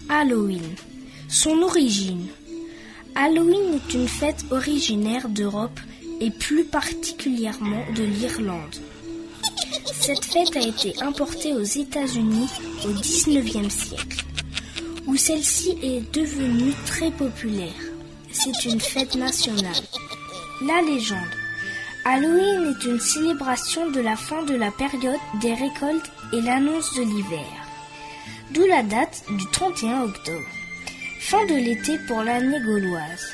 Halloween. Son origine. Halloween est une fête originaire d'Europe et plus particulièrement de l'Irlande. Cette fête a été importée aux États-Unis au XIXe siècle, où celle-ci est devenue très populaire. C'est une fête nationale. La légende. Halloween est une célébration de la fin de la période des récoltes et l'annonce de l'hiver. D'où la date du 31 octobre, fin de l'été pour l'année gauloise.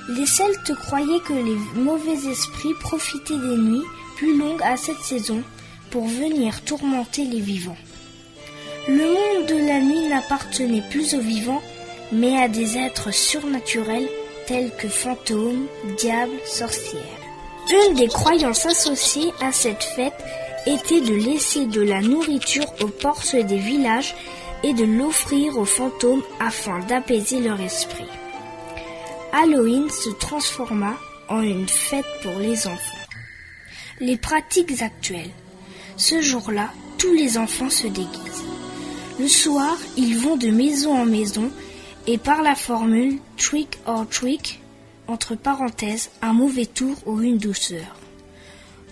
Les Celtes croyaient que les mauvais esprits profitaient des nuits plus longues à cette saison pour venir tourmenter les vivants. Le monde de la nuit n'appartenait plus aux vivants, mais à des êtres surnaturels tels que fantômes, diables, sorcières. Une des croyances associées à cette fête était de laisser de la nourriture aux portes des villages et de l'offrir aux fantômes afin d'apaiser leur esprit. Halloween se transforma en une fête pour les enfants. Les pratiques actuelles. Ce jour-là, tous les enfants se déguisent. Le soir, ils vont de maison en maison et par la formule « trick or trick », entre parenthèses, un mauvais tour ou une douceur,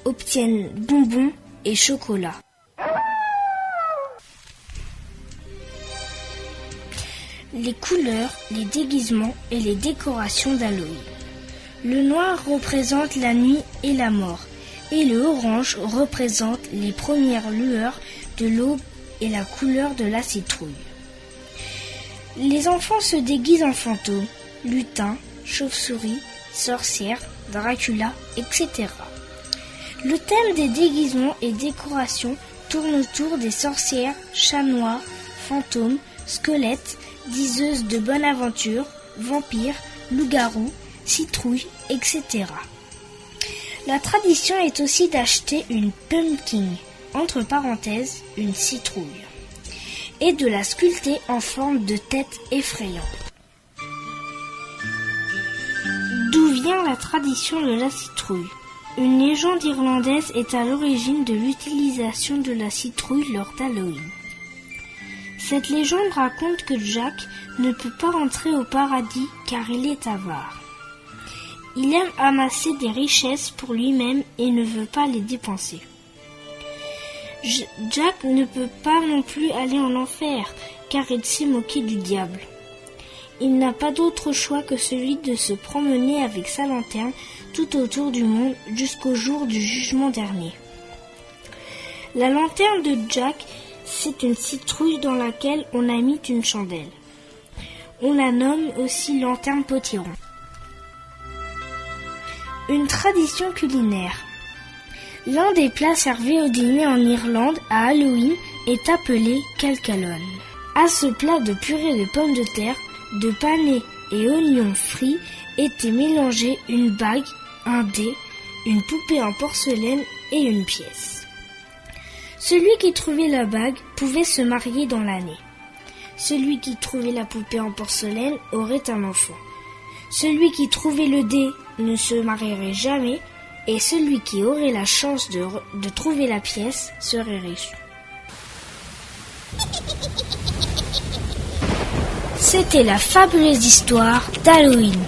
obtiennent bonbons et chocolat. Les couleurs, les déguisements et les décorations d'Halloween. Le noir représente la nuit et la mort, et le orange représente les premières lueurs de l'aube et la couleur de la citrouille. Les enfants se déguisent en fantômes, lutins, chauves-souris, sorcières, Dracula, etc. Le thème des déguisements et décorations tourne autour des sorcières, chats noirs, fantômes, squelettes, diseuses de bonne aventure, vampires, loups-garous, citrouilles, etc. La tradition est aussi d'acheter une pumpkin, entre parenthèses, une citrouille, et de la sculpter en forme de tête effrayante. D'où vient la tradition de la citrouille? Une légende irlandaise est à l'origine de l'utilisation de la citrouille lors d'Halloween. Cette légende raconte que Jack ne peut pas rentrer au paradis car il est avare. Il aime amasser des richesses pour lui-même et ne veut pas les dépenser. Jack ne peut pas non plus aller en enfer car il s'est moqué du diable. Il n'a pas d'autre choix que celui de se promener avec sa lanterne tout autour du monde jusqu'au jour du jugement dernier. La lanterne de Jack, c'est une citrouille dans laquelle on a mis une chandelle. On la nomme aussi lanterne potiron. Une tradition culinaire. L'un des plats servis au dîner en Irlande à Halloween est appelé calcalone. À ce plat de purée de pommes de terre, de panais et oignons frits étaient mélangés une bague, un dé, une poupée en porcelaine et une pièce. Celui qui trouvait la bague pouvait se marier dans l'année. Celui qui trouvait la poupée en porcelaine aurait un enfant. Celui qui trouvait le dé ne se marierait jamais et celui qui aurait la chance de trouver la pièce serait riche. C'était la fabuleuse histoire d'Halloween.